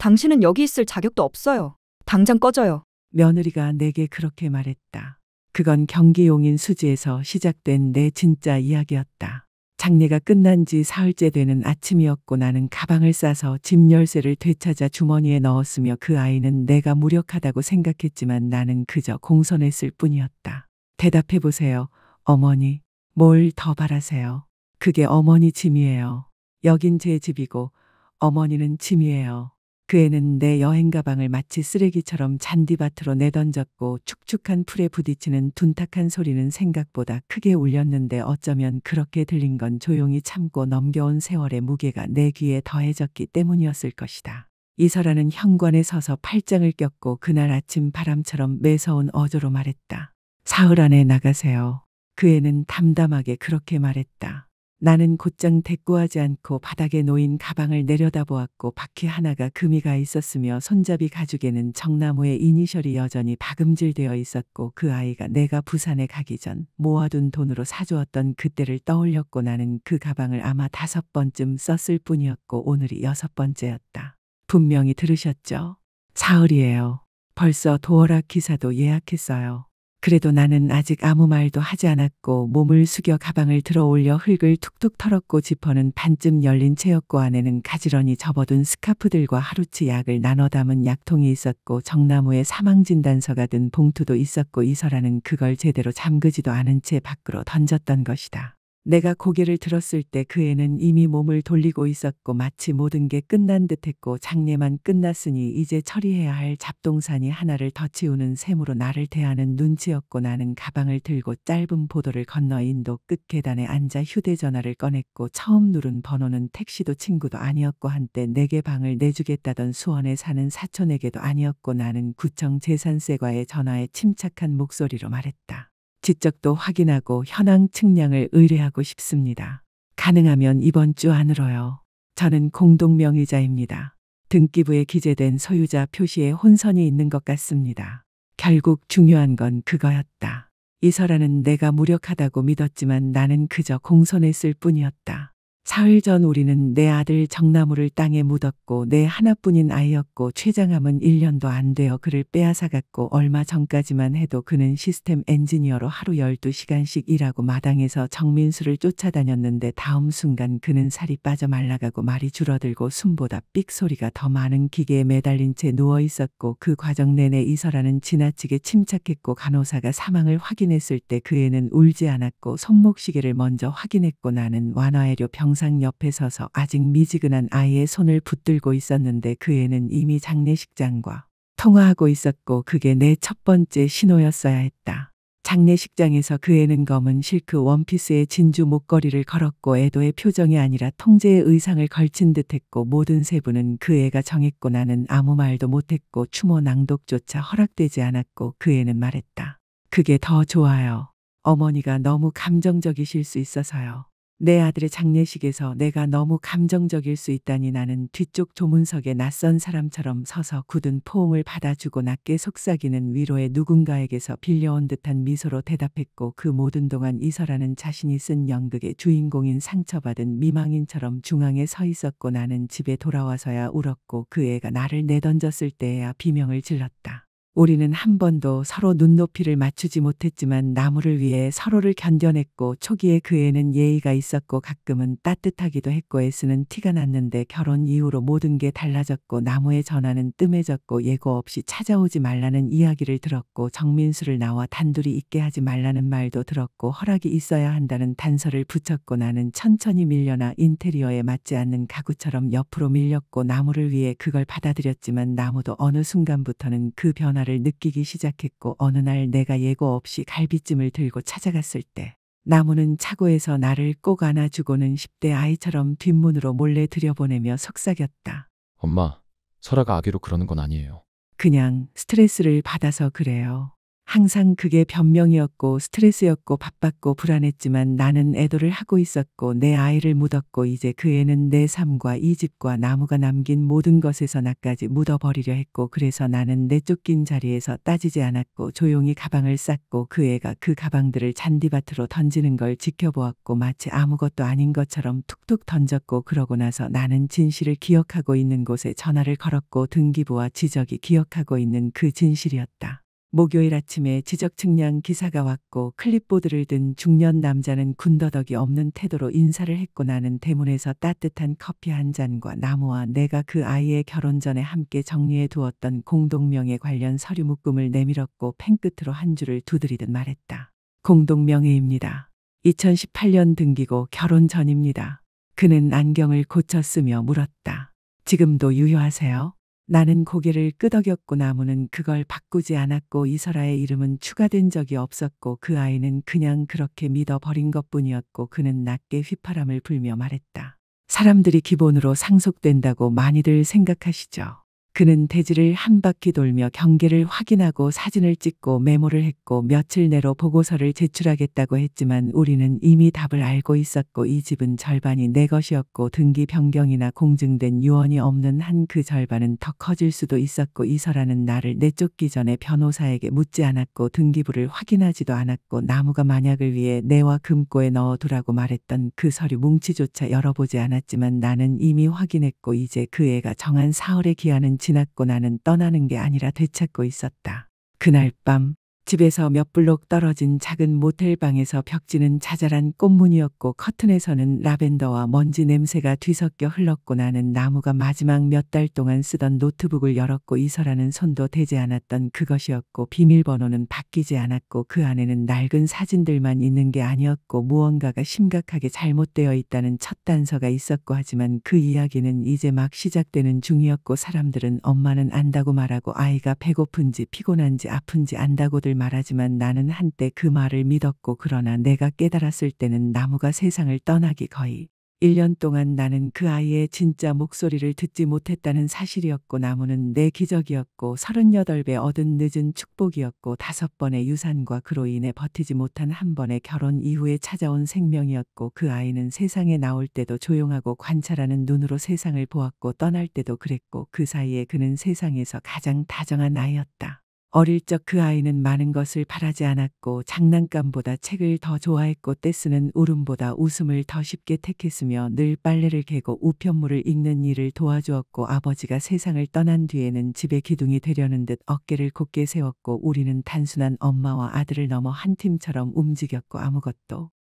당신은 여기 있을 자격도 없어요. 당장 꺼져요. 며느리가 내게 그렇게 말했다. 그건 경기 용인 수지에서 시작된 내 진짜 이야기였다. 장례가 끝난 지 사흘째 되는 아침이었고 나는 가방을 싸서 집 열쇠를 되찾아 주머니에 넣었으며 그 아이는 내가 무력하다고 생각했지만 나는 그저 공손했을 뿐이었다. 대답해 보세요. 어머니, 뭘 더 바라세요? 그게 어머니 짐이에요. 여긴 제 집이고 어머니는 짐이에요. 그 애는 내 여행 가방을 마치 쓰레기처럼 잔디밭으로 내던졌고 축축한 풀에 부딪히는 둔탁한 소리는 생각보다 크게 울렸는데 어쩌면 그렇게 들린 건 조용히 참고 넘겨온 세월의 무게가 내 귀에 더해졌기 때문이었을 것이다. 이설아는 현관에 서서 팔짱을 꼈고 그날 아침 바람처럼 매서운 어조로 말했다. 사흘 안에 나가세요. 그 애는 담담하게 그렇게 말했다. 나는 곧장 대꾸하지 않고 바닥에 놓인 가방을 내려다보았고 바퀴 하나가 금이 가 있었으며 손잡이 가죽에는 정나무의 이니셜이 여전히 박음질되어 있었고 그 아이가 내가 부산에 가기 전 모아둔 돈으로 사주었던 그때를 떠올렸고 나는 그 가방을 아마 5번쯤 썼을 뿐이었고 오늘이 6번째였다. 분명히 들으셨죠? 사흘이에요. 벌써 도어락 기사도 예약했어요. 그래도 나는 아직 아무 말도 하지 않았고 몸을 숙여 가방을 들어 올려 흙을 툭툭 털었고 지퍼는 반쯤 열린 채였고 안에는 가지런히 접어둔 스카프들과 하루치 약을 나눠 담은 약통이 있었고 정나무에 사망진단서가 든 봉투도 있었고 이설아는 그걸 제대로 잠그지도 않은 채 밖으로 던졌던 것이다. 내가 고개를 들었을 때 그 애는 이미 몸을 돌리고 있었고 마치 모든 게 끝난 듯했고 장례만 끝났으니 이제 처리해야 할 잡동사니 하나를 더 치우는 셈으로 나를 대하는 눈치였고 나는 가방을 들고 짧은 보도를 건너 인도 끝 계단에 앉아 휴대전화를 꺼냈고 처음 누른 번호는 택시도 친구도 아니었고 한때 내게 방을 내주겠다던 수원에 사는 사촌에게도 아니었고 나는 구청 재산세과의 전화에 침착한 목소리로 말했다. 지적도 확인하고 현황 측량을 의뢰하고 싶습니다. 가능하면 이번 주 안으로요. 저는 공동명의자입니다. 등기부에 기재된 소유자 표시에 혼선이 있는 것 같습니다. 결국 중요한 건 그거였다. 이설아는 내가 무력하다고 믿었지만 나는 그저 공손했을 뿐이었다. 사흘 전 우리는 내 아들 정나무를 땅에 묻었고 내 하나뿐인 아이였고 최장암은 1년도 안 되어 그를 빼앗아갔고 얼마 전까지만 해도 그는 시스템 엔지니어로 하루 12시간씩 일하고 마당에서 정민수를 쫓아다녔는데 다음 순간 그는 살이 빠져 말라가고 말이 줄어들고 숨보다 삑 소리가 더 많은 기계에 매달린 채 누워 있었고 그 과정 내내 이설아는 지나치게 침착했고 간호사가 사망을 확인했을 때 그 애는 울지 않았고 손목시계를 먼저 확인했고 나는 완화애료 병상 옆에 서서 아직 미지근한 아이의 손을 붙들고 있었는데 그 애는 이미 장례식장과 통화하고 있었고 그게 내 첫 번째 신호였어야 했다. 장례식장에서 그 애는 검은 실크 원피스에 진주 목걸이를 걸었고 애도의 표정이 아니라 통제의 의상을 걸친 듯했고 모든 세부는 그 애가 정했고 나는 아무 말도 못했고 추모 낭독조차 허락되지 않았고 그 애는 말했다. 그게 더 좋아요. 어머니가 너무 감정적이실 수 있어서요. 내 아들의 장례식에서 내가 너무 감정적일 수 있다니 나는 뒤쪽 조문석에 낯선 사람처럼 서서 굳은 포옹을 받아주고 낮게 속삭이는 위로의 누군가에게서 빌려온 듯한 미소로 대답했고 그 모든 동안 이설아는 자신이 쓴 연극의 주인공인 상처받은 미망인처럼 중앙에 서 있었고 나는 집에 돌아와서야 울었고 그 애가 나를 내던졌을 때에야 비명을 질렀다. 우리는 한 번도 서로 눈높이를 맞추지 못했지만 나무를 위해 서로를 견뎌냈고 초기에 그 애는 예의가 있었고 가끔은 따뜻하기도 했고 애쓰는 티가 났는데 결혼 이후로 모든 게 달라졌고 나무의 전화는 뜸해졌고 예고 없이 찾아오지 말라는 이야기를 들었고 정민수를 나와 단둘이 있게 하지 말라는 말도 들었고 허락이 있어야 한다는 단서를 붙였고 나는 천천히 밀려나 인테리어에 맞지 않는 가구처럼 옆으로 밀렸고 나무를 위해 그걸 받아들였지만 나무도 어느 순간부터는 그 변화를 느끼기 시작했고 어느 날 내가 예고 없이 갈비찜을 들고 찾아갔을 때 나무는 차고에서 나를 꼭 안아주고는 10대 아이처럼 뒷문으로 몰래 들여보내며 속삭였다. 엄마, 설아가 아기로 그러는 건 아니에요. 그냥 스트레스를 받아서 그래요. 항상 그게 변명이었고 스트레스였고 바빴고 불안했지만 나는 애도를 하고 있었고 내 아이를 묻었고 이제 그 애는 내 삶과 이 집과 나무가 남긴 모든 것에서 나까지 묻어버리려 했고 그래서 나는 내쫓긴 자리에서 따지지 않았고 조용히 가방을 쌌고 그 애가 그 가방들을 잔디밭으로 던지는 걸 지켜보았고 마치 아무것도 아닌 것처럼 툭툭 던졌고 그러고 나서 나는 진실을 기억하고 있는 곳에 전화를 걸었고 등기부와 지적이 기억하고 있는 그 진실이었다. 목요일 아침에 지적측량 기사가 왔고 클립보드를 든 중년 남자는 군더더기 없는 태도로 인사를 했고 나는 대문에서 따뜻한 커피 한 잔과 나무와 내가 그 아이의 결혼 전에 함께 정리해 두었던 공동명예 관련 서류 묶음을 내밀었고 펜끝으로 한 줄을 두드리듯 말했다. 공동명예입니다. 2018년 등기고 결혼 전입니다. 그는 안경을 고쳐 쓰며 물었다. 지금도 유효하세요? 나는 고개를 끄덕였고 나무는 그걸 바꾸지 않았고 이설아의 이름은 추가된 적이 없었고 그 아이는 그냥 그렇게 믿어버린 것뿐이었고 그는 낮게 휘파람을 불며 말했다. 사람들이 기본으로 상속된다고 많이들 생각하시죠. 그는 대지를 한 바퀴 돌며 경계를 확인하고 사진을 찍고 메모를 했고 며칠 내로 보고서를 제출하겠다고 했지만 우리는 이미 답을 알고 있었고 이 집은 절반이 내 것이었고 등기 변경이나 공증된 유언이 없는 한 그 절반은 더 커질 수도 있었고 이설아는 나를 내쫓기 전에 변호사에게 묻지 않았고 등기부를 확인하지도 않았고 나무가 만약을 위해 내와 금고에 넣어두라고 말했던 그 서류 뭉치조차 열어보지 않았지만 나는 이미 확인했고 이제 그 애가 정한 사흘의 기한은 지났고 나는 떠나는 게 아니라 되찾고 있었다. 그날 밤 집에서 몇 블록 떨어진 작은 모텔 방에서 벽지는 자잘한 꽃무늬였고 커튼에서는 라벤더와 먼지 냄새가 뒤섞여 흘렀고 나는 나무가 마지막 몇 달 동안 쓰던 노트북을 열었고 이설아는 손도 대지 않았던 그것이었고 비밀번호는 바뀌지 않았고 그 안에는 낡은 사진들만 있는 게 아니었고 무언가가 심각하게 잘못되어 있다는 첫 단서가 있었고 하지만 그 이야기는 이제 막 시작되는 중이었고 사람들은 엄마는 안다고 말하고 아이가 배고픈지 피곤한지 아픈지 안다고들 말하지만 나는 한때 그 말을 믿었고 그러나 내가 깨달았을 때는 나무가 세상을 떠나기 거의 1년 동안 나는 그 아이의 진짜 목소리를 듣지 못했다는 사실이었고 나무는 내 기적이었고 38배 얻은 늦은 축복이었고 5번의 유산과 그로 인해 버티지 못한 한 번의 결혼 이후에 찾아온 생명이었고 그 아이는 세상에 나올 때도 조용하고 관찰하는 눈으로 세상을 보았고 떠날 때도 그랬고 그 사이에 그는 세상에서 가장 다정한 아이였다. 어릴 적 그 아이는 많은 것을 바라지 않았고 장난감보다 책을 더 좋아했고 떼쓰는 울음보다 웃음을 더 쉽게 택했으며 늘 빨래를 개고 우편물을 읽는 일을 도와주었고 아버지가 세상을 떠난 뒤에는 집의 기둥이 되려는 듯 어깨를 곧게 세웠고 우리는 단순한 엄마와 아들을 넘어 한 팀처럼 움직였고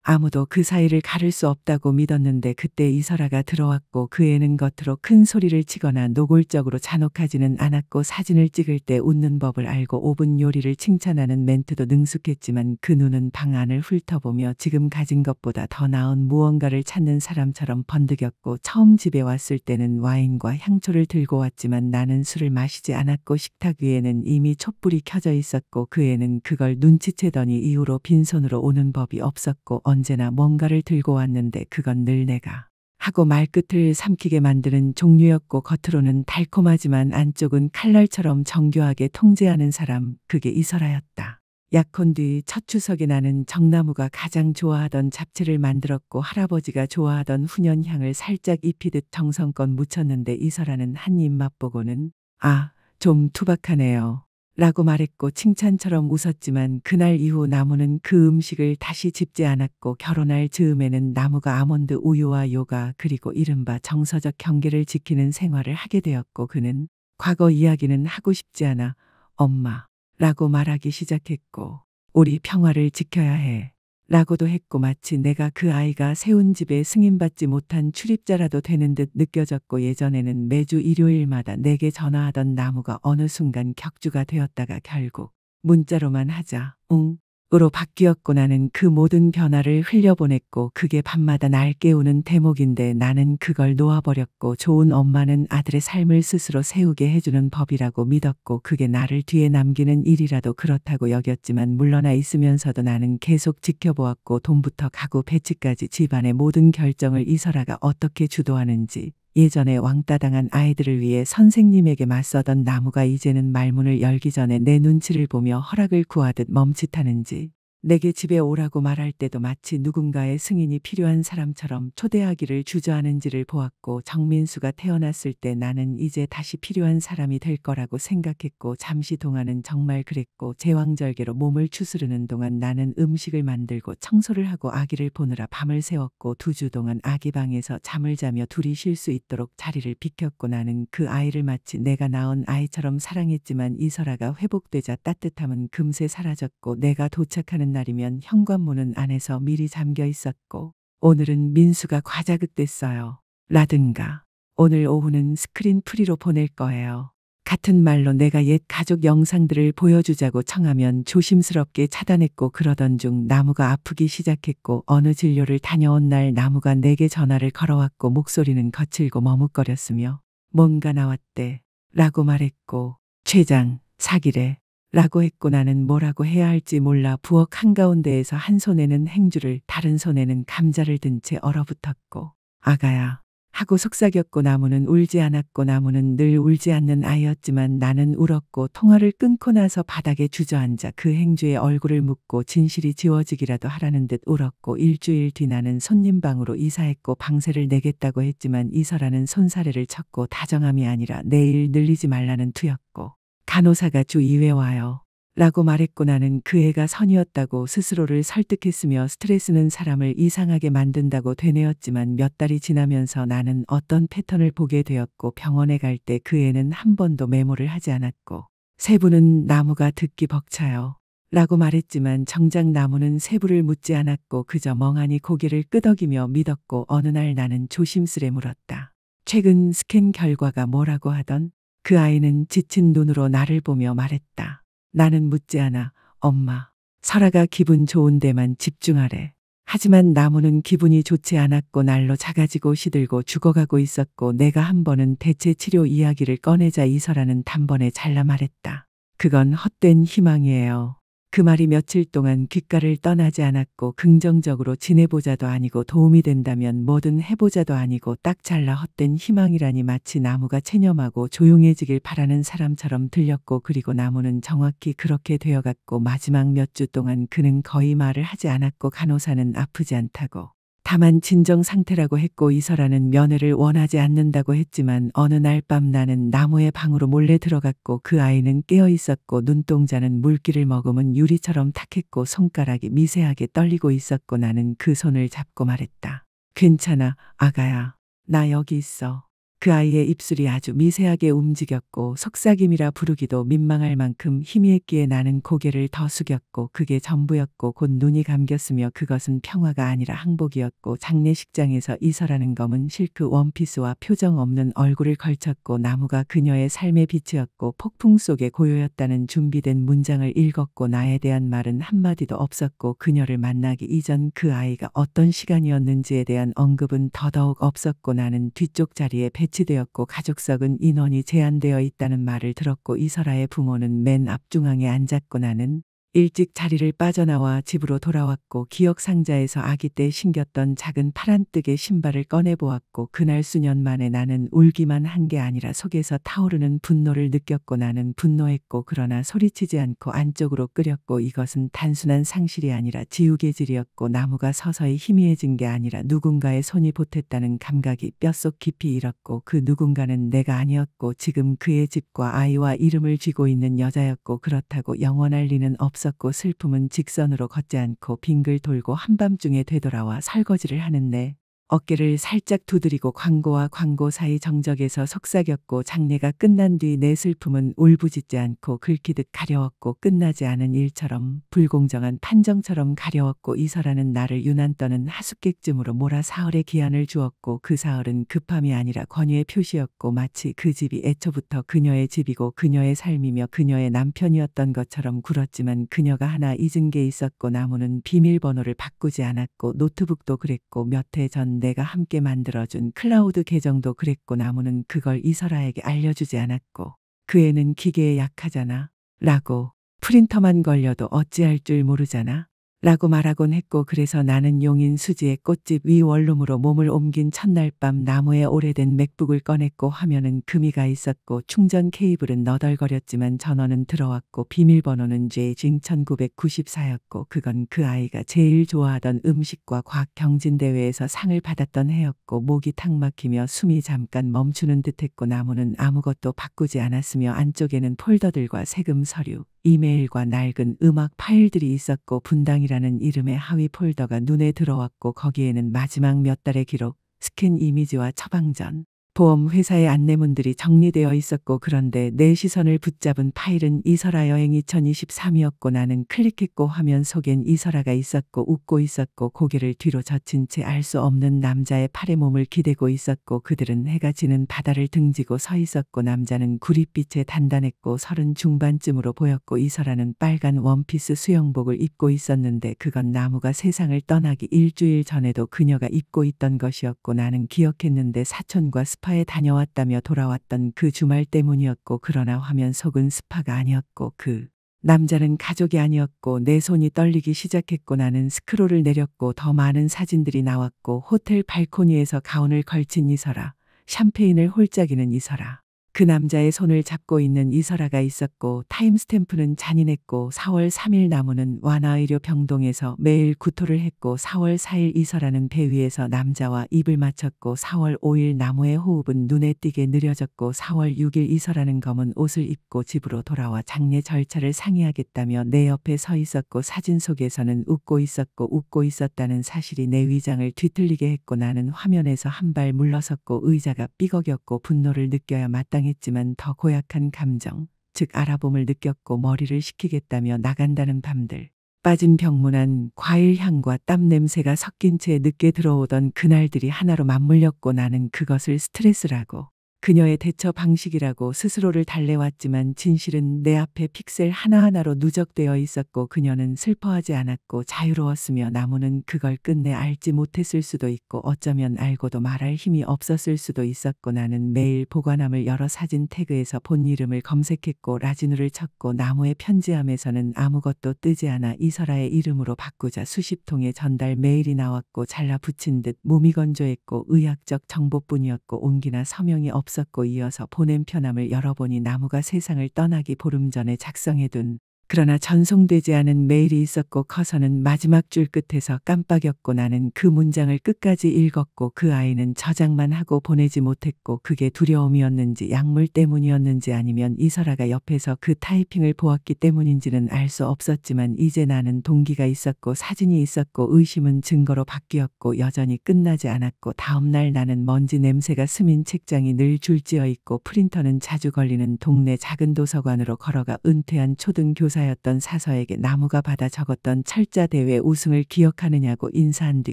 아무도 그 사이를 가를 수 없다고 믿었는데 그때 이설아가 들어왔고 그 애는 겉으로 큰 소리를 치거나 노골적으로 잔혹하지는 않았고 사진을 찍을 때 웃는 법을 알고 오븐 요리를 칭찬하는 멘트도 능숙했지만 그 눈은 방 안을 훑어보며 지금 가진 것보다 더 나은 무언가를 찾는 사람처럼 번득였고 처음 집에 왔을 때는 와인과 향초를 들고 왔지만 나는 술을 마시지 않았고 식탁 위에는 이미 촛불이 켜져 있었고 그 애는 그걸 눈치채더니 이후로 빈손으로 오는 법이 없었고 언제나 뭔가를 들고 왔는데 그건 늘 내가 하고 말끝을 삼키게 만드는 종류였고 겉으로는 달콤하지만 안쪽은 칼날처럼 정교하게 통제하는 사람, 그게 이설아였다. 약혼 뒤 첫 추석에 나는 정나무가 가장 좋아하던 잡채를 만들었고 할아버지가 좋아하던 훈연향을 살짝 입히듯 정성껏 묻혔는데 이설아는 한 입 맛보고는 아, 좀 투박하네요. 라고 말했고 칭찬처럼 웃었지만 그날 이후 나무는 그 음식을 다시 집지 않았고 결혼할 즈음에는 나무가 아몬드 우유와 요가 그리고 이른바 정서적 경계를 지키는 생활을 하게 되었고 그는 과거 이야기는 하고 싶지 않아 엄마 라고 말하기 시작했고 우리 평화를 지켜야 해 라고도 했고 마치 내가 그 아이가 세운 집에 승인받지 못한 출입자라도 되는 듯 느껴졌고 예전에는 매주 일요일마다 내게 전화하던 나무가 어느 순간 격주가 되었다가 결국 문자로만 하자 응 으로 바뀌었고 나는 그 모든 변화를 흘려보냈고 그게 밤마다 날 깨우는 대목인데 나는 그걸 놓아버렸고 좋은 엄마는 아들의 삶을 스스로 세우게 해주는 법이라고 믿었고 그게 나를 뒤에 남기는 일이라도 그렇다고 여겼지만 물러나 있으면서도 나는 계속 지켜보았고 돈부터 가구 배치까지 집안의 모든 결정을 이설아가 어떻게 주도하는지 예전에 왕따 당한 아이들을 위해 선생님에게 맞서던 나무가 이제는 말문을 열기 전에 내 눈치를 보며 허락을 구하듯 멈칫하는지, 내게 집에 오라고 말할 때도 마치 누군가의 승인이 필요한 사람처럼 초대하기를 주저하는지를 보았고, 정민수가 태어났을 때 나는 이제 다시 필요한 사람이 될 거라고 생각했고, 잠시 동안은 정말 그랬고, 제왕절개로 몸을 추스르는 동안 나는 음식을 만들고 청소를 하고 아기를 보느라 밤을 새웠고, 2주 동안 아기 방에서 잠을 자며 둘이 쉴 수 있도록 자리를 비켰고, 나는 그 아이를 마치 내가 낳은 아이처럼 사랑했지만 이설아가 회복되자 따뜻함은 금세 사라졌고, 내가 도착하는 날이면 현관문은 안에서 미리 잠겨 있었고, 오늘은 민수가 과자극됐어요. 라든가, 오늘 오후는 스크린 프리로 보낼 거예요. 같은 말로 내가 옛 가족 영상들을 보여주자고 청하면 조심스럽게 차단했고, 그러던 중 나무가 아프기 시작했고, 어느 진료를 다녀온 날 나무가 내게 전화를 걸어왔고, 목소리는 거칠고 머뭇거렸으며 뭔가 나왔대 라고 말했고, 최장 사기래 라고 했고, 나는 뭐라고 해야 할지 몰라 부엌 한가운데에서 한 손에는 행주를 다른 손에는 감자를 든 채 얼어붙었고, 아가야 하고 속삭였고, 나무는 울지 않았고, 나무는 늘 울지 않는 아이였지만 나는 울었고, 통화를 끊고 나서 바닥에 주저앉아 그 행주의 얼굴을 묻고 진실이 지워지기라도 하라는 듯 울었고, 일주일 뒤 나는 손님 방으로 이사했고, 방세를 내겠다고 했지만 이설아는 손사래를 쳤고, 다정함이 아니라 내일 늘리지 말라는 투였고, 간호사가 주 2회 와요 라고 말했고, 나는 그 애가 선이었다고 스스로를 설득했으며 스트레스는 사람을 이상하게 만든다고 되뇌었지만, 몇 달이 지나면서 나는 어떤 패턴을 보게 되었고, 병원에 갈 때 그 애는 한 번도 메모를 하지 않았고, 세부는 나무가 듣기 벅차요 라고 말했지만 정작 나무는 세부를 묻지 않았고 그저 멍하니 고개를 끄덕이며 믿었고, 어느 날 나는 조심스레 물었다. 최근 스캔 결과가 뭐라고 하던? 그 아이는 지친 눈으로 나를 보며 말했다. 나는 묻지 않아. 엄마, 설아가 기분 좋은 데만 집중하래. 하지만 나무는 기분이 좋지 않았고 날로 작아지고 시들고 죽어가고 있었고, 내가 한 번은 대체 치료 이야기를 꺼내자 이설아는 단번에 잘라 말했다. 그건 헛된 희망이에요. 그 말이 며칠 동안 귓가를 떠나지 않았고, 긍정적으로 지내보자도 아니고 도움이 된다면 뭐든 해보자도 아니고 딱 잘라 헛된 희망이라니, 마치 나무가 체념하고 조용해지길 바라는 사람처럼 들렸고, 그리고 나무는 정확히 그렇게 되어갔고, 마지막 몇 주 동안 그는 거의 말을 하지 않았고, 간호사는 아프지 않다고, 다만 진정 상태라고 했고, 이설아는 면회를 원하지 않는다고 했지만, 어느 날 밤 나는 나무의 방으로 몰래 들어갔고, 그 아이는 깨어 있었고, 눈동자는 물기를 머금은 유리처럼 탁했고, 손가락이 미세하게 떨리고 있었고, 나는 그 손을 잡고 말했다. 괜찮아, 아가야. 나 여기 있어. 그 아이의 입술이 아주 미세하게 움직였고, 속삭임이라 부르기도 민망할 만큼 희미했기에 나는 고개를 더 숙였고, 그게 전부였고, 곧 눈이 감겼으며 그것은 평화가 아니라 항복이었고, 장례식장에서 이설아는 검은 실크 원피스와 표정 없는 얼굴을 걸쳤고, 나무가 그녀의 삶의 빛이었고 폭풍 속의 고요였다는 준비된 문장을 읽었고, 나에 대한 말은 한마디도 없었고, 그녀를 만나기 이전 그 아이가 어떤 시간이었는지에 대한 언급은 더더욱 없었고, 나는 뒤쪽 자리에 배치되었고 가족석은 인원이 제한되어 있다는 말을 들었고, 이설아의 부모는 맨 앞중앙에 앉았고, 나는 일찍 자리를 빠져나와 집으로 돌아왔고, 기억 상자에서 아기 때 신겼던 작은 파란뜨개 신발을 꺼내보았고, 그날 수년 만에 나는 울기만 한 게 아니라 속에서 타오르는 분노를 느꼈고, 나는 분노했고, 그러나 소리치지 않고 안쪽으로 끓였고, 이것은 단순한 상실이 아니라 지우개질이었고, 나무가 서서히 희미해진 게 아니라 누군가의 손이 보탰다는 감각이 뼛속 깊이 일었고, 그 누군가는 내가 아니었고, 지금 그의 집과 아이와 이름을 쥐고 있는 여자였고, 그렇다고 영원할 리는 없었고, 슬픔은 직선으로 걷지 않고 빙글 돌고 한밤중에 되돌아와 설거지를 하는 내 어깨를 살짝 두드리고 광고와 광고 사이 정적에서 속삭였고, 장례가 끝난 뒤 내 슬픔은 울부짖지 않고 긁히듯 가려웠고, 끝나지 않은 일처럼 불공정한 판정처럼 가려웠고, 이설아는 나를 유난 떠는 하숙객쯤으로 몰아 사흘의 기한을 주었고, 그 사흘은 급함이 아니라 권위의 표시였고, 마치 그 집이 애초부터 그녀의 집이고 그녀의 삶이며 그녀의 남편이었던 것처럼 굴었지만, 그녀가 하나 잊은 게 있었고, 나무는 비밀번호를 바꾸지 않았고, 노트북도 그랬고, 몇 해 전 내가 함께 만들어준 클라우드 계정도 그랬고, 나무는 그걸 이설아에게 알려주지 않았고, 그 애는 기계에 약하잖아 라고, 프린터만 걸려도 어찌할 줄 모르잖아 라고 말하곤 했고 그래서 나는 용인 수지의 꽃집 위 원룸으로 몸을 옮긴 첫날 밤 나무에 오래된 맥북을 꺼냈고 화면은 금이가 있었고 충전 케이블은 너덜거렸지만 전원은 들어왔고 비밀번호는 제징 1994였고 그건 그 아이가 제일 좋아하던 음식과 과학 경진대회에서 상을 받았던 해였고 목이 탁 막히며 숨이 잠깐 멈추는 듯했고 나무는 아무것도 바꾸지 않았으며 안쪽에는 폴더들과 세금 서류, 이메일과 낡은 음악 파일들이 있었고 분당이라는 이름의 하위 폴더가 눈에 들어왔고 거기에는 마지막 몇 달의 기록, 스캔 이미지와 처방전, 보험 회사의 안내문들이 정리되어 있었고 그런데 내 시선을 붙잡은 파일은 이설아 여행 2023이었고 나는 클릭했고 화면 속엔 이설아가 있었고 웃고 있었고 고개를 뒤로 젖힌 채 알 수 없는 남자의 팔에 몸을 기대고 있었고 그들은 해가 지는 바다를 등지고 서 있었고 남자는 구릿빛에 단단했고 30 중반쯤으로 보였고 이설아는 빨간 원피스 수영복을 입고 있었는데 그건 나무가 세상을 떠나기 일주일 전에도 그녀가 입고 있던 것이었고 나는 기억했는데 사촌과 스파에 다녀왔다며 돌아왔던 그 주말 때문이었고 그러나 화면 속은 스파가 아니었고 그 남자는 가족이 아니었고 내 손이 떨리기 시작했고 나는 스크롤을 내렸고 더 많은 사진들이 나왔고 호텔 발코니에서 가운을 걸친 이설아, 샴페인을 홀짝이는 이설아. 그 남자의 손을 잡고 있는 이설아가 있었고 타임스탬프는 잔인했고 4월 3일 나무는 완화의료 병동에서 매일 구토를 했고 4월 4일 이설아는 배 위에서 남자와 입을 맞췄고 4월 5일 나무의 호흡은 눈에 띄게 느려졌고 4월 6일 이설아는 검은 옷을 입고 집으로 돌아와 장례 절차를 상의하겠다며 내 옆에 서 있었고 사진 속에서는 웃고 있었다는 사실이 내 위장을 뒤틀리게 했고 나는 화면에서 한 발 물러섰고 의자가 삐걱였고 분노를 느껴야 마땅했지만 더 고약한 감정, 즉 알아봄을 느꼈고 머리를 식히겠다며 나간다는 밤들. 빠진 병문안, 과일 향과 땀 냄새가 섞인 채 늦게 들어오던 그날들이 하나로 맞물렸고 나는 그것을 스트레스라고 그녀의 대처 방식이라고 스스로를 달래왔지만 진실은 내 앞에 픽셀 하나하나로 누적되어 있었고 그녀는 슬퍼하지 않았고 자유로웠으며 나무는 그걸 끝내 알지 못했을 수도 있고 어쩌면 알고도 말할 힘이 없었을 수도 있었고 나는 매일 보관함을 열어 사진 태그에서 본 이름을 검색했고 라진우를 쳤고 나무의 편지함에서는 아무것도 뜨지 않아 이설아의 이름으로 바꾸자 수십 통의 전달 메일이 나왔고 잘라 붙인 듯 몸이 건조했고 의학적 정보뿐이었고 온기나 서명이 없었고 이어서 보냄 편함을 열어보니 나무가 세상을 떠나기 보름 전에 작성해둔 그러나 전송되지 않은 메일이 있었고 커서는 마지막 줄 끝에서 깜빡였고 나는 그 문장을 끝까지 읽었고 그 아이는 저장만 하고 보내지 못했고 그게 두려움이었는지 약물 때문이었는지 아니면 이설아가 옆에서 그 타이핑을 보았기 때문인지는 알 수 없었지만 이제 나는 동기가 있었고 사진이 있었고 의심은 증거로 바뀌었고 여전히 끝나지 않았고 다음날 나는 먼지 냄새가 스민 책장이 늘 줄지어 있고 프린터는 자주 걸리는 동네 작은 도서관으로 걸어가 은퇴한 초등교사였던 사서에게 나무가 받아 적었던 철자대회 우승을 기억하느냐고 인사한 뒤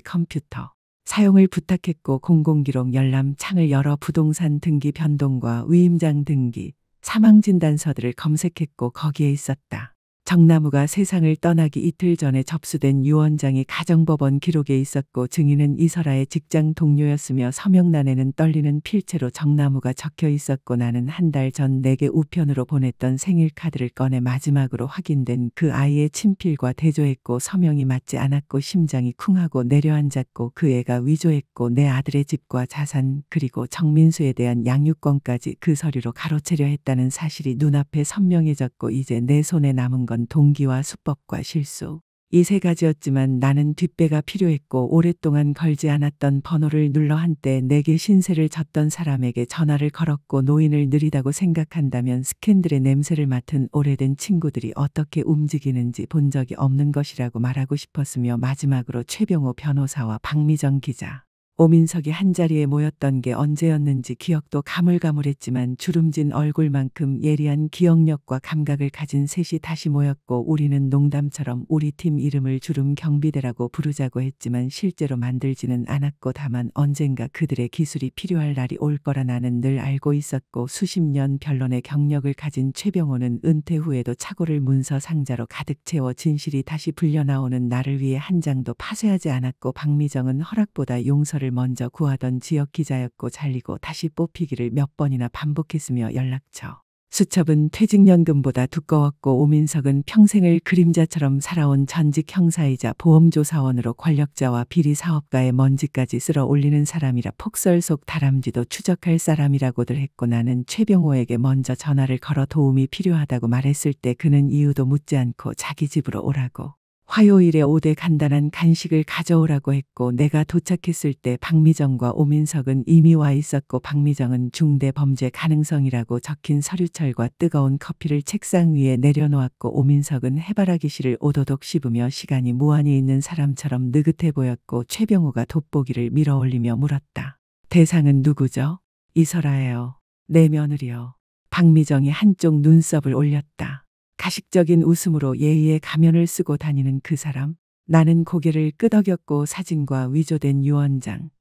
컴퓨터 사용을 부탁했고 공공기록 열람 창을 열어 부동산 등기 변동과 위임장 등기, 사망진단서들을 검색했고 거기에 있었다. 정나무가 세상을 떠나기 이틀 전에 접수된 유언장이 가정법원 기록에 있었고 증인은 이설아의 직장 동료였으며 서명란에는 떨리는 필체로 정나무가 적혀 있었고 나는 한 달 전 내게 우편으로 보냈던 생일 카드를 꺼내 마지막으로 확인된 그 아이의 친필과 대조했고 서명이 맞지 않았고 심장이 쿵하고 내려앉았고 그 애가 위조했고 내 아들의 집과 자산 그리고 정민수에 대한 양육권까지 그 서류로 가로채려 했다는 사실이 눈앞에 선명해졌고 이제 내 손에 남은 건 동기와 수법과 실수. 이 세 가지였지만 나는 뒷배가 필요했고 오랫동안 걸지 않았던 번호를 눌러 한때 내게 신세를 졌던 사람에게 전화를 걸었고 노인을 느리다고 생각한다면 스캔들의 냄새를 맡은 오래된 친구들이 어떻게 움직이는지 본 적이 없는 것이라고 말하고 싶었으며 마지막으로 최병호 변호사와 박미정 기자. 오민석이 한자리에 모였던 게 언제였는지 기억도 가물가물했지만 주름진 얼굴만큼 예리한 기억력과 감각을 가진 셋이 다시 모였고 우리는 농담처럼 우리 팀 이름을 주름 경비대라고 부르자고 했지만 실제로 만들지는 않았고 다만 언젠가 그들의 기술이 필요할 날이 올 거라 나는 늘 알고 있었고 수십 년 변론의 경력을 가진 최병호는 은퇴 후에도 차고를 문서 상자로 가득 채워 진실이 다시 불려나오는 나를 위해 한 장도 파쇄하지 않았고 박미정은 허락보다 용서를 먼저 구하던 지역 기자였고 잘리고 다시 뽑히기를 몇 번이나 반복했으며 연락처 수첩은 퇴직연금보다 두꺼웠고 오민석은 평생을 그림자처럼 살아온 전직 형사이자 보험조사원으로 권력자와 비리사업가의 먼지까지 쓸어 올리는 사람이라 폭설 속 다람쥐도 추적할 사람이라고들 했고 나는 최병호에게 먼저 전화를 걸어 도움이 필요하다고 말했을 때 그는 이유도 묻지 않고 자기 집으로 오라고 화요일에 5대 간단한 간식을 가져오라고 했고 내가 도착했을 때 박미정과 오민석은 이미 와 있었고 박미정은 중대 범죄 가능성이라고 적힌 서류철과 뜨거운 커피를 책상 위에 내려놓았고 오민석은 해바라기 씨를 오도독 씹으며 시간이 무한히 있는 사람처럼 느긋해 보였고 최병호가 돋보기를 밀어 올리며 물었다. 대상은 누구죠? 이설아예요. 내 며느리요. 박미정이 한쪽 눈썹을 올렸다. 가식적인 웃음으로 예의의 가면을 쓰고 다니는 그 사람. 나는 고개를 끄덕였고 사진과 위조된 유언장.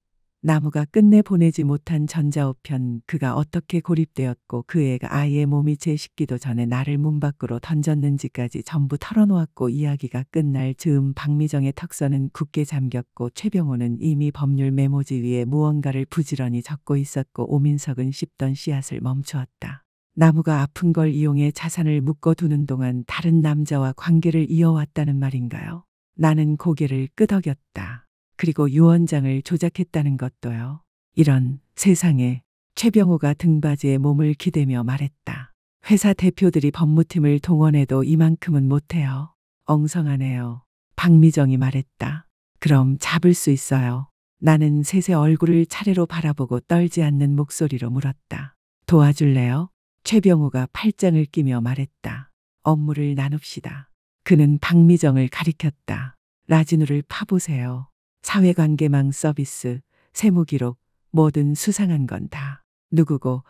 나무가 끝내 보내지 못한 전자우편. 그가 어떻게 고립되었고 그 애가 아이의 몸이 재식기도 전에 나를 문 밖으로 던졌는지까지 전부 털어놓았고 이야기가 끝날 즈음 박미정의 턱선은 굳게 잠겼고 최병호는 이미 법률 메모지 위에 무언가를 부지런히 적고 있었고 오민석은 씹던 씨앗을 멈추었다. 나무가 아픈 걸 이용해 자산을 묶어두는 동안 다른 남자와 관계를 이어왔다는 말인가요? 나는 고개를 끄덕였다. 그리고 유언장을 조작했다는 것도요. 이런 세상에. 최병호가 등받이에 몸을 기대며 말했다. 회사 대표들이 법무팀을 동원해도 이만큼은 못해요. 엉성하네요. 박미정이 말했다. 그럼 잡을 수 있어요. 나는 셋의 얼굴을 차례로 바라보고 떨지 않는 목소리로 물었다. 도와줄래요? 최병호가 팔짱을 끼며 말했다. 업무를 나눕시다. 그는 박미정을 가리켰다. 라진우를 파보세요. 사회관계망 서비스, 세무기록, 뭐든 수상한 건 다. 누구고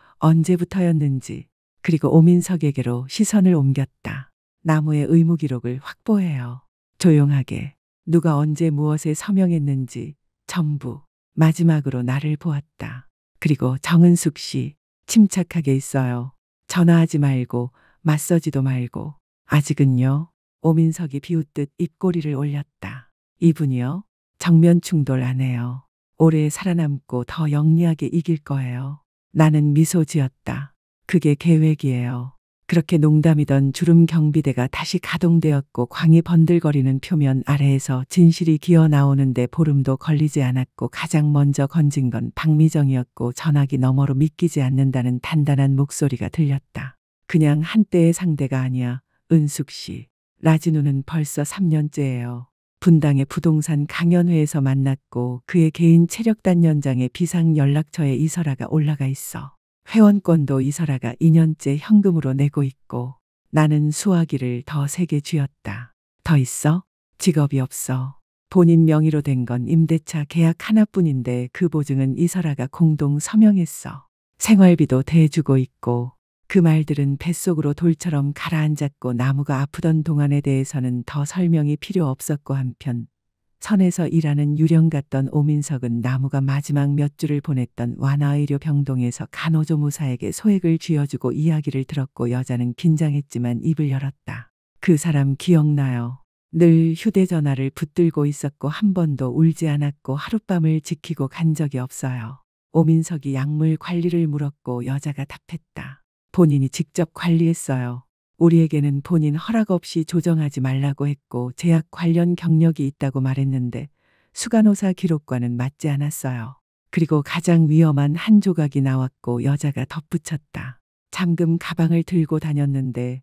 언제부터였는지. 그리고 오민석에게로 시선을 옮겼다. 나무의 의무기록을 확보해요. 조용하게. 누가 언제 무엇에 서명했는지 전부. 마지막으로 나를 보았다. 그리고 정은숙 씨, 침착하게 있어요. 전화하지 말고 맞서지도 말고. 아직은요. 오민석이 비웃듯 입꼬리를 올렸다. 이분이요? 정면 충돌 안 해요. 오래 살아남고 더 영리하게 이길 거예요. 나는 미소 지었다. 그게 계획이에요. 그렇게 농담이던 주름 경비대가 다시 가동되었고 광이 번들거리는 표면 아래에서 진실이 기어 나오는데 보름도 걸리지 않았고 가장 먼저 건진 건 박미정이었고 전화기 너머로 믿기지 않는다는 단단한 목소리가 들렸다. 그냥 한때의 상대가 아니야. 은숙 씨. 라진우는 벌써 3년째예요. 분당의 부동산 강연회에서 만났고 그의 개인 체력단 연장에 비상 연락처에 이설아가 올라가 있어. 회원권도 이설아가 2년째 현금으로 내고 있고 나는 수화기를 더 세게 쥐었다. 더 있어? 직업이 없어. 본인 명의로 된 건 임대차 계약 하나뿐인데 그 보증은 이설아가 공동 서명했어. 생활비도 대주고 있고. 그 말들은 뱃속으로 돌처럼 가라앉았고 나무가 아프던 동안에 대해서는 더 설명이 필요 없었고 한편 선에서 일하는 유령 같던 오민석은 나무가 마지막 몇 주를 보냈던 완화의료 병동에서 간호조무사에게 소액을 쥐어주고 이야기를 들었고 여자는 긴장했지만 입을 열었다. 그 사람 기억나요. 늘 휴대전화를 붙들고 있었고 한 번도 울지 않았고 하룻밤을 지키고 간 적이 없어요. 오민석이 약물 관리를 물었고 여자가 답했다. 본인이 직접 관리했어요. 우리에게는 본인 허락 없이 조정하지 말라고 했고 제약 관련 경력이 있다고 말했는데 수간호사 기록과는 맞지 않았어요. 그리고 가장 위험한 한 조각이 나왔고 여자가 덧붙였다. 잠금 가방을 들고 다녔는데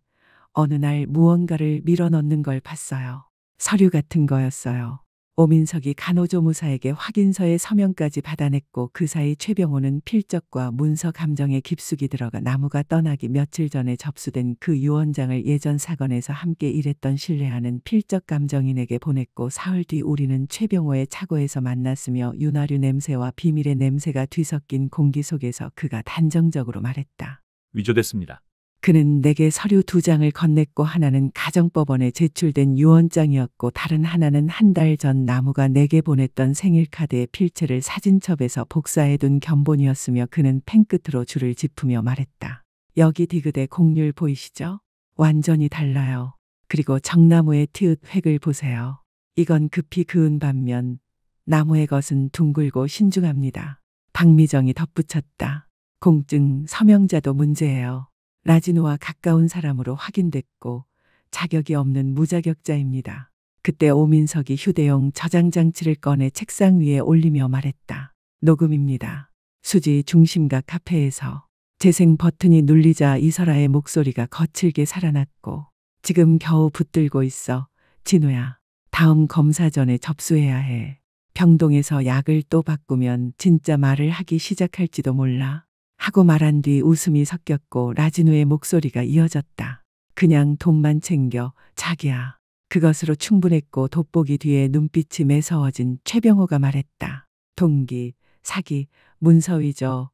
어느 날 무언가를 밀어넣는 걸 봤어요. 서류 같은 거였어요. 오민석이 간호조무사에게 확인서에 서명까지 받아냈고 그 사이 최병호는 필적과 문서 감정에 깊숙이 들어가 나무가 떠나기 며칠 전에 접수된 그 유언장을 예전 사건에서 함께 일했던 신뢰하는 필적 감정인에게 보냈고 사흘 뒤 우리는 최병호의 차고에서 만났으며 윤활유 냄새와 비밀의 냄새가 뒤섞인 공기 속에서 그가 단정적으로 말했다. 위조됐습니다. 그는 내게 서류 2장을 건넸고 하나는 가정법원에 제출된 유언장이었고 다른 하나는 한 달 전 나무가 내게 보냈던 생일카드의 필체를 사진첩에서 복사해둔 견본이었으며 그는 펜끝으로 줄을 짚으며 말했다. 여기 디귿의 곡률 보이시죠? 완전히 달라요. 그리고 정나무의 티읕 획을 보세요. 이건 급히 그은 반면 나무의 것은 둥글고 신중합니다. 박미정이 덧붙였다. 공증 서명자도 문제예요. 라진우와 가까운 사람으로 확인됐고 자격이 없는 무자격자입니다. 그때 오민석이 휴대용 저장 장치를 꺼내 책상 위에 올리며 말했다. 녹음입니다. 수지 중심가 카페에서 재생 버튼이 눌리자 이설아의 목소리가 거칠게 살아났고 지금 겨우 붙들고 있어. 진우야. 다음 검사 전에 접수해야 해. 병동에서 약을 또 바꾸면 진짜 말을 하기 시작할지도 몰라. 하고 말한 뒤 웃음이 섞였고 라진우의 목소리가 이어졌다. 그냥 돈만 챙겨. 자기야. 그것으로 충분했고 돋보기 뒤에 눈빛이 매서워진 최병호가 말했다. 동기, 사기, 문서위조,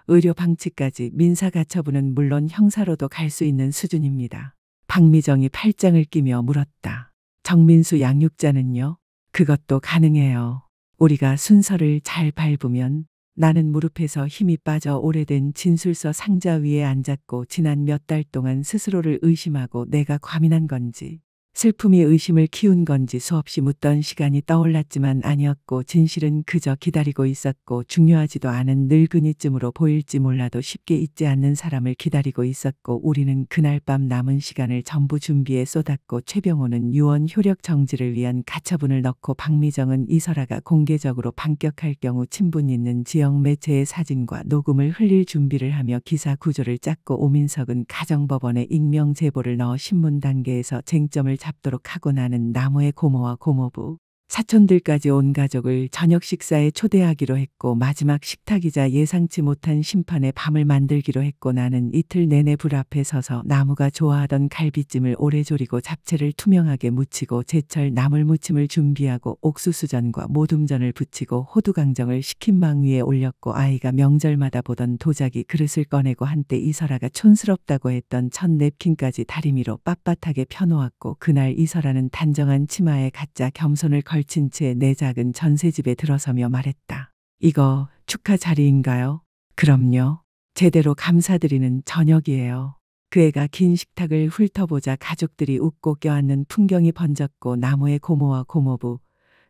의료 방치까지 민사가처분은 물론 형사로도 갈 수 있는 수준입니다. 박미정이 팔짱을 끼며 물었다. 정민수 양육자는요? 그것도 가능해요. 우리가 순서를 잘 밟으면. 나는 무릎에서 힘이 빠져 오래된 진술서 상자 위에 앉았고 지난 몇 달 동안 스스로를 의심하고 내가 과민한 건지 슬픔이 의심을 키운 건지 수없이 묻던 시간이 떠올랐지만 아니었고 진실은 그저 기다리고 있었고 중요하지도 않은 늙은이쯤으로 보일지 몰라도 쉽게 잊지 않는 사람을 기다리고 있었고 우리는 그날 밤 남은 시간을 전부 준비에 쏟았고 최병호는 유언 효력 정지를 위한 가처분을 넣고 박미정은 이설아가 공개적으로 반격할 경우 친분 있는 지역 매체의 사진과 녹음을 흘릴 준비를 하며 기사 구조를 짰고 오민석은 가정법원에 익명 제보를 넣어 신문 단계에서 쟁점을 잡도록 하고 나는 나무의 고모와 고모부, 사촌들까지 온 가족을 저녁 식사에 초대하기로 했고 마지막 식탁이자 예상치 못한 심판의 밤을 만들기로 했고 나는 이틀 내내 불 앞에 서서 나무가 좋아하던 갈비찜을 오래 졸이고 잡채를 투명하게 무치고 제철 나물 무침을 준비하고 옥수수전과 모둠전을 부치고 호두강정을 식힌망 위에 올렸고 아이가 명절마다 보던 도자기 그릇을 꺼내고 한때 이설아가 촌스럽다고 했던 첫 냅킨까지 다리미로 빳빳하게 펴놓았고 그날 이설아는 단정한 치마에 가짜 겸손을 걸친 채 내 작은 전셋집에 들어서며 말했다. 이거 축하 자리인가요? 그럼요. 제대로 감사드리는 저녁이에요. 그 애가 긴 식탁을 훑어보자 가족들이 웃고 껴안는 풍경이 번졌고 나무의 고모와 고모부,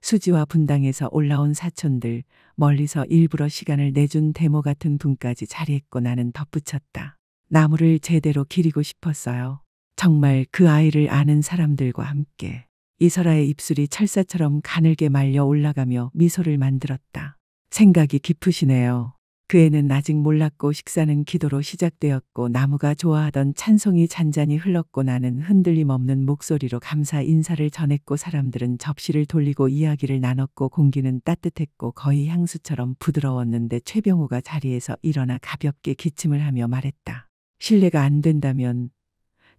수지와 분당에서 올라온 사촌들, 멀리서 일부러 시간을 내준 데모 같은 분까지 자리했고 나는 덧붙였다. 나무를 제대로 기리고 싶었어요. 정말 그 아이를 아는 사람들과 함께. 이설아의 입술이 철사처럼 가늘게 말려 올라가며 미소를 만들었다. 생각이 깊으시네요. 그 애는 아직 몰랐고 식사는 기도로 시작되었고 나무가 좋아하던 찬송이 잔잔히 흘렀고 나는 흔들림 없는 목소리로 감사 인사를 전했고 사람들은 접시를 돌리고 이야기를 나눴고 공기는 따뜻했고 거의 향수처럼 부드러웠는데 최병호가 자리에서 일어나 가볍게 기침을 하며 말했다. 실례가 안 된다면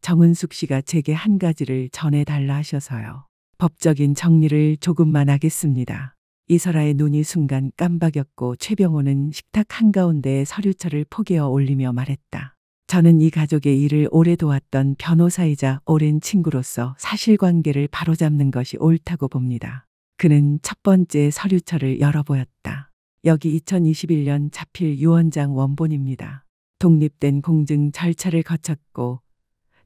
정은숙 씨가 제게 한 가지를 전해달라 하셔서요. 법적인 정리를 조금만 하겠습니다. 이설아의 눈이 순간 깜박였고 최병호는 식탁 한가운데에 서류철을 포개어 올리며 말했다. 저는 이 가족의 일을 오래 도왔던 변호사이자 오랜 친구로서 사실관계를 바로잡는 것이 옳다고 봅니다. 그는 첫 번째 서류철을 열어보였다. 여기 2021년 자필 유언장 원본입니다. 독립된 공증 절차를 거쳤고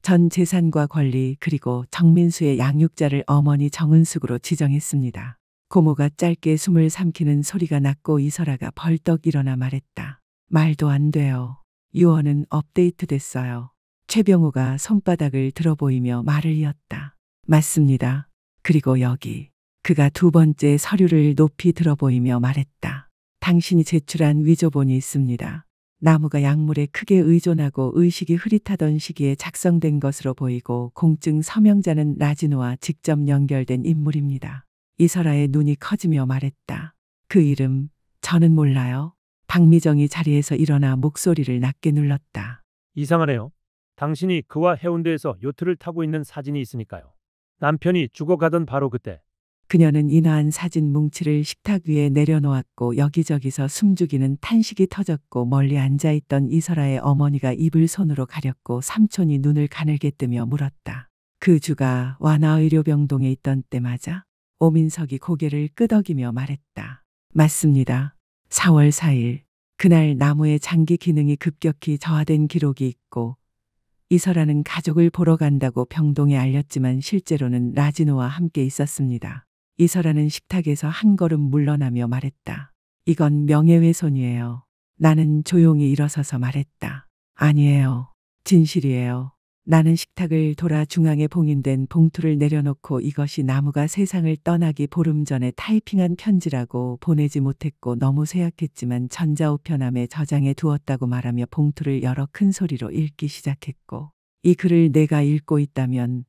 전 재산과 권리 그리고 정민수의 양육자를 어머니 정은숙으로 지정했습니다. 고모가 짧게 숨을 삼키는 소리가 났고 이설아가 벌떡 일어나 말했다. 말도 안 돼요. 유언은 업데이트됐어요. 최병호가 손바닥을 들어보이며 말을 이었다. 맞습니다. 그리고 여기. 그가 두 번째 서류를 높이 들어보이며 말했다. 당신이 제출한 위조본이 있습니다. 나무가 약물에 크게 의존하고 의식이 흐릿하던 시기에 작성된 것으로 보이고 공증 서명자는 라진우와 직접 연결된 인물입니다. 이설아의 눈이 커지며 말했다. 그 이름 저는 몰라요. 박미정이 자리에서 일어나 목소리를 낮게 눌렀다. 이상하네요. 당신이 그와 해운대에서 요트를 타고 있는 사진이 있으니까요. 남편이 죽어가던 바로 그때. 그녀는 인화한 사진 뭉치를 식탁 위에 내려놓았고 여기저기서 숨죽이는 탄식이 터졌고 멀리 앉아있던 이설아의 어머니가 입을 손으로 가렸고 삼촌이 눈을 가늘게 뜨며 물었다. 그 주가 완화의료병동에 있던 때 맞아? 오민석이 고개를 끄덕이며 말했다. 맞습니다. 4월 4일. 그날 나무의 장기 기능이 급격히 저하된 기록이 있고 이설아는 가족을 보러 간다고 병동에 알렸지만 실제로는 라진우와 함께 있었습니다. 이설아는 식탁에서 한 걸음 물러나며 말했다. 이건 명예훼손이에요. 나는 조용히 일어서서 말했다. 아니에요. 진실이에요. 나는 식탁을 돌아 중앙에 봉인된 봉투를 내려놓고 이것이 나무가 세상을 떠나기 보름 전에 타이핑한 편지라고 보내지 못했고 너무 쇠약했지만 전자우편함에 저장해 두었다고 말하며 봉투를 열어 큰 소리로 읽기 시작했고, 이 글을 내가 읽고 있다면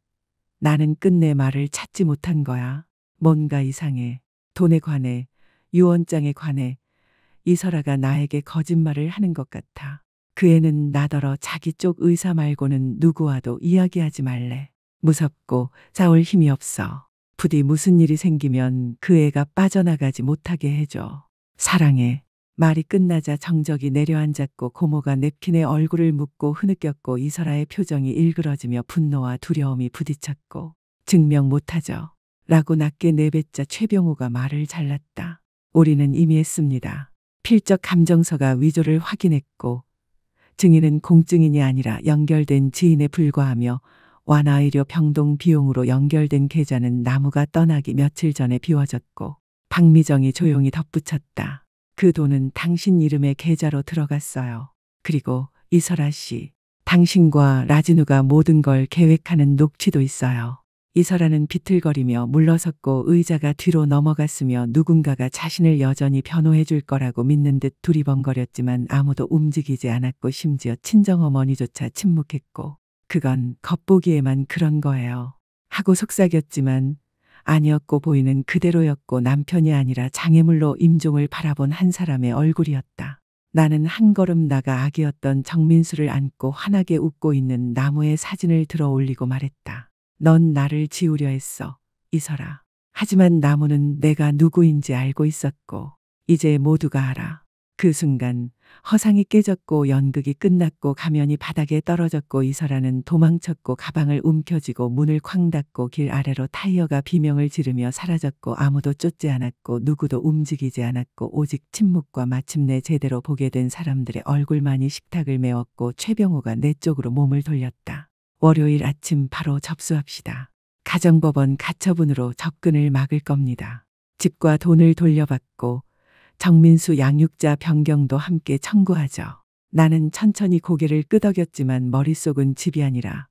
나는 끝내 말을 찾지 못한 거야. 뭔가 이상해. 돈에 관해, 유언장에 관해 이설아가 나에게 거짓말을 하는 것 같아. 그 애는 나더러 자기 쪽 의사 말고는 누구와도 이야기하지 말래. 무섭고 싸울 힘이 없어. 부디 무슨 일이 생기면 그 애가 빠져나가지 못하게 해줘. 사랑해. 말이 끝나자 정적이 내려앉았고 고모가 냅킨에 얼굴을 묻고 흐느꼈고 이설아의 표정이 일그러지며 분노와 두려움이 부딪혔고, 증명 못하죠. 라고 낮게 내뱉자 최병호가 말을 잘랐다. 우리는 이미 했습니다. 필적 감정서가 위조를 확인했고 증인은 공증인이 아니라 연결된 지인에 불과하며 완화의료 병동 비용으로 연결된 계좌는 나무가 떠나기 며칠 전에 비워졌고, 박미정이 조용히 덧붙였다. 그 돈은 당신 이름의 계좌로 들어갔어요. 그리고 이설아 씨, 당신과 라진우가 모든 걸 계획하는 녹취도 있어요. 이설아는 비틀거리며 물러섰고 의자가 뒤로 넘어갔으며 누군가가 자신을 여전히 변호해 줄 거라고 믿는 듯 두리번거렸지만 아무도 움직이지 않았고 심지어 친정어머니조차 침묵했고, 그건 겉보기에만 그런 거예요. 하고 속삭였지만 아니었고 보이는 그대로였고 남편이 아니라 장애물로 임종을 바라본 한 사람의 얼굴이었다. 나는 한 걸음 나가 아기였던 정민수를 안고 환하게 웃고 있는 나무의 사진을 들어 올리고 말했다. 넌 나를 지우려 했어, 이설아. 하지만 나무는 내가 누구인지 알고 있었고 이제 모두가 알아. 그 순간 허상이 깨졌고 연극이 끝났고 가면이 바닥에 떨어졌고 이설아는 도망쳤고 가방을 움켜쥐고 문을 쾅 닫고 길 아래로 타이어가 비명을 지르며 사라졌고 아무도 쫓지 않았고 누구도 움직이지 않았고 오직 침묵과 마침내 제대로 보게 된 사람들의 얼굴만이 식탁을 메웠고 최병호가 내 쪽으로 몸을 돌렸다. 월요일 아침 바로 접수합시다. 가정법원 가처분으로 접근을 막을 겁니다. 집과 돈을 돌려받고 정민수 양육자 변경도 함께 청구하죠. 나는 천천히 고개를 끄덕였지만 머릿속은 집이 아니라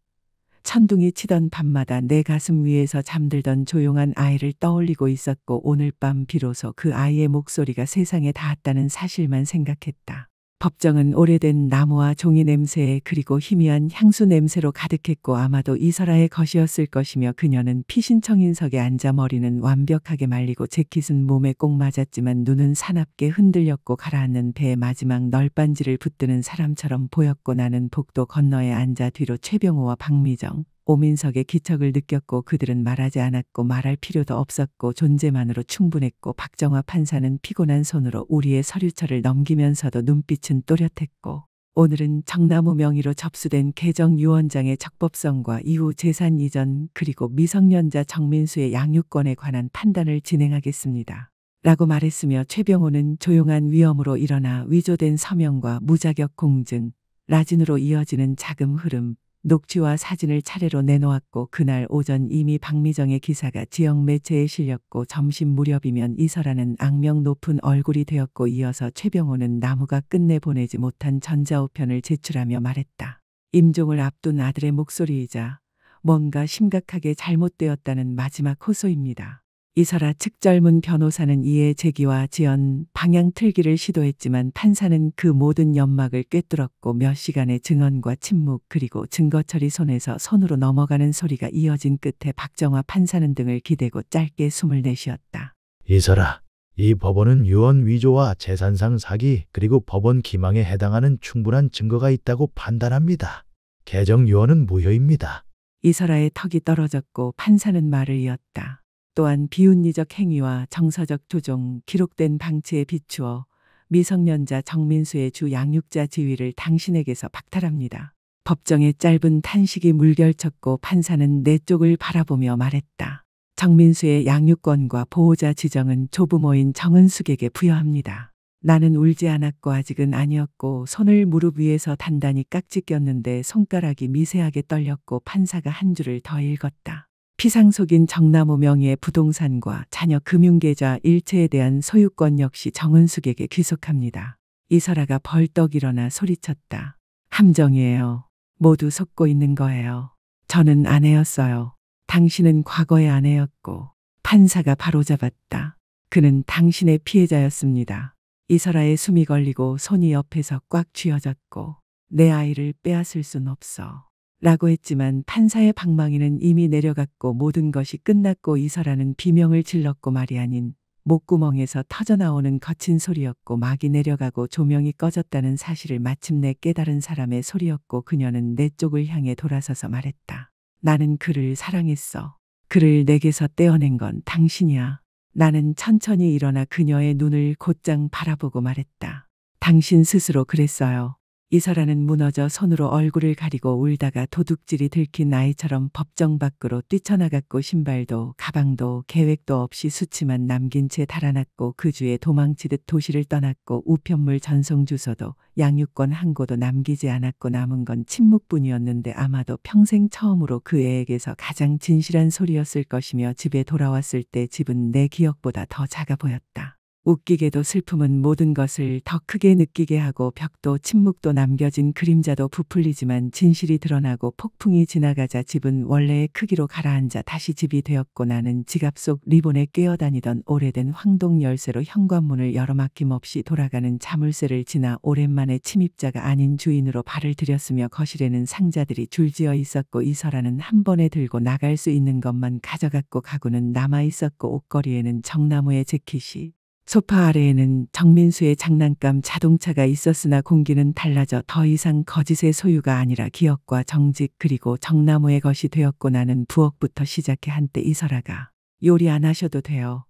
천둥이 치던 밤마다 내 가슴 위에서 잠들던 조용한 아이를 떠올리고 있었고 오늘 밤 비로소 그 아이의 목소리가 세상에 닿았다는 사실만 생각했다. 법정은 오래된 나무와 종이 냄새에 그리고 희미한 향수 냄새로 가득했고 아마도 이설아의 것이었을 것이며 그녀는 피신청인석에 앉아 머리는 완벽하게 말리고 재킷은 몸에 꼭 맞았지만 눈은 사납게 흔들렸고 가라앉는 배의 마지막 널빤지를 붙드는 사람처럼 보였고 나는 복도 건너에 앉아 뒤로 최병호와 박미정, 오민석의 기척을 느꼈고 그들은 말하지 않았고 말할 필요도 없었고 존재만으로 충분했고 박정화 판사는 피곤한 손으로 우리의 서류철을 넘기면서도 눈빛은 또렷했고 오늘은 정나무 명의로 접수된 개정 유언장의 적법성과 이후 재산 이전 그리고 미성년자 정민수의 양육권에 관한 판단을 진행하겠습니다. 라고 말했으며 최병호는 조용한 위엄으로 일어나 위조된 서명과 무자격 공증, 라진으로 이어지는 자금 흐름, 녹취와 사진을 차례로 내놓았고 그날 오전 이미 박미정의 기사가 지역 매체에 실렸고 점심 무렵이면 이설아는 악명 높은 얼굴이 되었고 이어서 최병호는 나무가 끝내 보내지 못한 전자우편을 제출하며 말했다. 임종을 앞둔 아들의 목소리이자 뭔가 심각하게 잘못되었다는 마지막 호소입니다. 이설아 측 젊은 변호사는 이해 제기와 지연, 방향 틀기를 시도했지만 판사는 그 모든 연막을 꿰뚫었고 몇 시간의 증언과 침묵 그리고 증거 처리 손에서 손으로 넘어가는 소리가 이어진 끝에 박정화 판사는 등을 기대고 짧게 숨을 내쉬었다. 이설아, 이 법원은 유언 위조와 재산상 사기 그리고 법원 기망에 해당하는 충분한 증거가 있다고 판단합니다. 개정 유언은 무효입니다. 이설아의 턱이 떨어졌고 판사는 말을 이었다. 또한 비윤리적 행위와 정서적 조종, 기록된 방치에 비추어 미성년자 정민수의 주 양육자 지위를 당신에게서 박탈합니다. 법정의 짧은 탄식이 물결쳤고 판사는 내 쪽을 바라보며 말했다. 정민수의 양육권과 보호자 지정은 조부모인 정은숙에게 부여합니다. 나는 울지 않았고 아직은 아니었고 손을 무릎 위에서 단단히 깍지 꼈는데 손가락이 미세하게 떨렸고 판사가 한 줄을 더 읽었다. 피상속인 정나무 명의의 부동산과 자녀 금융계좌 일체에 대한 소유권 역시 정은숙에게 귀속합니다. 이설아가 벌떡 일어나 소리쳤다. 함정이에요. 모두 속고 있는 거예요. 저는 아내였어요. 당신은 과거의 아내였고 판사가 바로잡았다. 그는 당신의 피해자였습니다. 이설아의 숨이 걸리고 손이 옆에서 꽉 쥐어졌고 내 아이를 빼앗을 순 없어. 라고 했지만 판사의 방망이는 이미 내려갔고 모든 것이 끝났고 이설아는 비명을 질렀고 말이 아닌 목구멍에서 터져나오는 거친 소리였고 막이 내려가고 조명이 꺼졌다는 사실을 마침내 깨달은 사람의 소리였고 그녀는 내 쪽을 향해 돌아서서 말했다. 나는 그를 사랑했어. 그를 내게서 떼어낸 건 당신이야. 나는 천천히 일어나 그녀의 눈을 곧장 바라보고 말했다. 당신 스스로 그랬어요. 이설아는 무너져 손으로 얼굴을 가리고 울다가 도둑질이 들킨 아이처럼 법정 밖으로 뛰쳐나갔고 신발도 가방도 계획도 없이 수치만 남긴 채 달아났고 그 주에 도망치듯 도시를 떠났고 우편물 전송 주소도 양육권 한 고도 남기지 않았고 남은 건 침묵뿐이었는데 아마도 평생 처음으로 그 애에게서 가장 진실한 소리였을 것이며 집에 돌아왔을 때 집은 내 기억보다 더 작아 보였다. 웃기게도 슬픔은 모든 것을 더 크게 느끼게 하고 벽도 침묵도 남겨진 그림자도 부풀리지만 진실이 드러나고 폭풍이 지나가자 집은 원래의 크기로 가라앉아 다시 집이 되었고 나는 지갑 속 리본에 꿰어다니던 오래된 황동 열쇠로 현관문을 열어 막힘없이 돌아가는 자물쇠를 지나 오랜만에 침입자가 아닌 주인으로 발을 들였으며 거실에는 상자들이 줄지어 있었고 이설아는 한 번에 들고 나갈 수 있는 것만 가져갔고 가구는 남아 있었고 옷걸이에는 정나무의 재킷이 소파 아래에는 정민수의 장난감 자동차가 있었으나 공기는 달라져 더 이상 거짓의 소유가 아니라 기억과 정직 그리고 정나무의 것이 되었고 나는 부엌부터 시작해 한때 이설아가 요리 안 하셔도 돼요.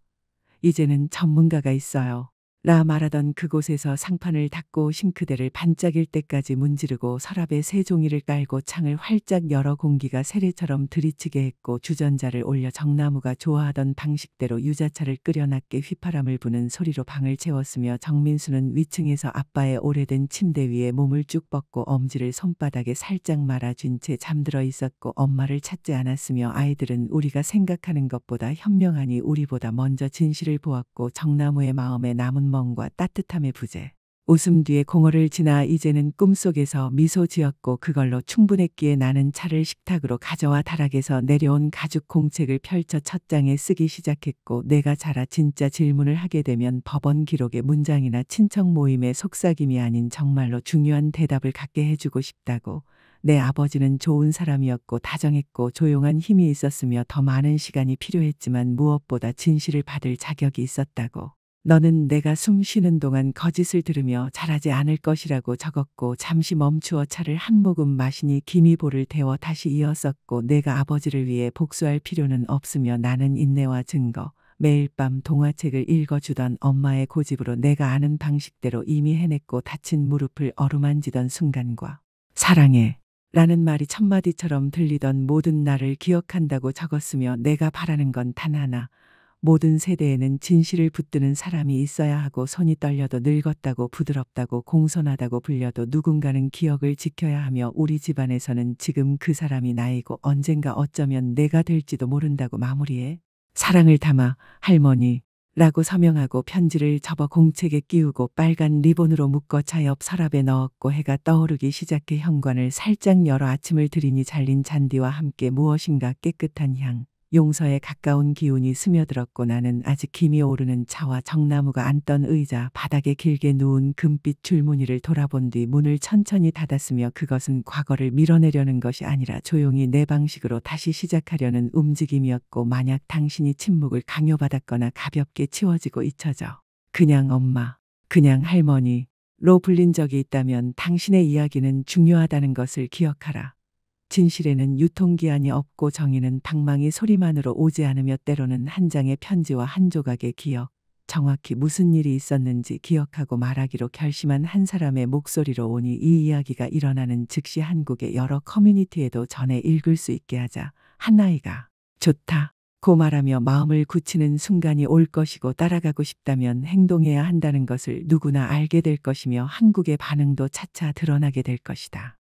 이제는 전문가가 있어요. 라 말하던 그곳에서 상판을 닫고 싱크대를 반짝일 때까지 문지르고 서랍에 새 종이를 깔고 창을 활짝 열어 공기가 세례처럼 들이치게 했고 주전자를 올려 정나무가 좋아하던 방식대로 유자차를 끓여 낮게 휘파람을 부는 소리로 방을 채웠으며 정민수는 위층에서 아빠의 오래된 침대 위에 몸을 쭉 뻗고 엄지를 손바닥에 살짝 말아준 채 잠들어 있었고 엄마를 찾지 않았으며 아이들은 우리가 생각하는 것보다 현명하니 우리보다 먼저 진실을 보았고 정나무의 마음에 남은 멍과 따뜻함의 부재. 웃음 뒤에 공허를 지나 이제는 꿈속에서 미소 지었고 그걸로 충분했기에 나는 차를 식탁으로 가져와 다락에서 내려온 가죽 공책을 펼쳐 첫 장에 쓰기 시작했고 내가 자라 진짜 질문을 하게 되면 법원 기록의 문장이나 친척 모임의 속삭임이 아닌 정말로 중요한 대답을 갖게 해주고 싶다고. 내 아버지는 좋은 사람이었고 다정했고 조용한 힘이 있었으며 더 많은 시간이 필요했지만 무엇보다 진실을 받을 자격이 있었다고. 너는 내가 숨 쉬는 동안 거짓을 들으며 잘하지 않을 것이라고 적었고 잠시 멈추어 차를 한 모금 마시니 김이 볼을 데워 다시 이었었고 내가 아버지를 위해 복수할 필요는 없으며 나는 인내와 증거, 매일 밤 동화책을 읽어주던 엄마의 고집으로 내가 아는 방식대로 이미 해냈고 다친 무릎을 어루만지던 순간과 사랑해 라는 말이 첫마디처럼 들리던 모든 나를 기억한다고 적었으며 내가 바라는 건 단 하나. 모든 세대에는 진실을 붙드는 사람이 있어야 하고 손이 떨려도 늙었다고 부드럽다고 공손하다고 불려도 누군가는 기억을 지켜야 하며 우리 집안에서는 지금 그 사람이 나이고 언젠가 어쩌면 내가 될지도 모른다고 마무리해. 사랑을 담아 할머니 라고 서명하고 편지를 접어 공책에 끼우고 빨간 리본으로 묶어 차 옆 서랍에 넣었고 해가 떠오르기 시작해 현관을 살짝 열어 아침을 들이니 잘린 잔디와 함께 무엇인가 깨끗한 향. 용서에 가까운 기운이 스며들었고 나는 아직 김이 오르는 차와 정나무가 앉던 의자 바닥에 길게 누운 금빛 줄무늬를 돌아본 뒤 문을 천천히 닫았으며 그것은 과거를 밀어내려는 것이 아니라 조용히 내 방식으로 다시 시작하려는 움직임이었고 만약 당신이 침묵을 강요받았거나 가볍게 치워지고 잊혀져 그냥 엄마, 그냥 할머니로 불린 적이 있다면 당신의 이야기는 중요하다는 것을 기억하라. 진실에는 유통기한이 없고 정의는 방망이 소리만으로 오지 않으며 때로는 한 장의 편지와 한 조각의 기억, 정확히 무슨 일이 있었는지 기억하고 말하기로 결심한 한 사람의 목소리로 오니 이 이야기가 일어나는 즉시 한국의 여러 커뮤니티에도 전해 읽을 수 있게 하자. 한 아이가 좋다 고 말하며 마음을 굳히는 순간이 올 것이고 따라가고 싶다면 행동해야 한다는 것을 누구나 알게 될 것이며 한국의 반응도 차차 드러나게 될 것이다.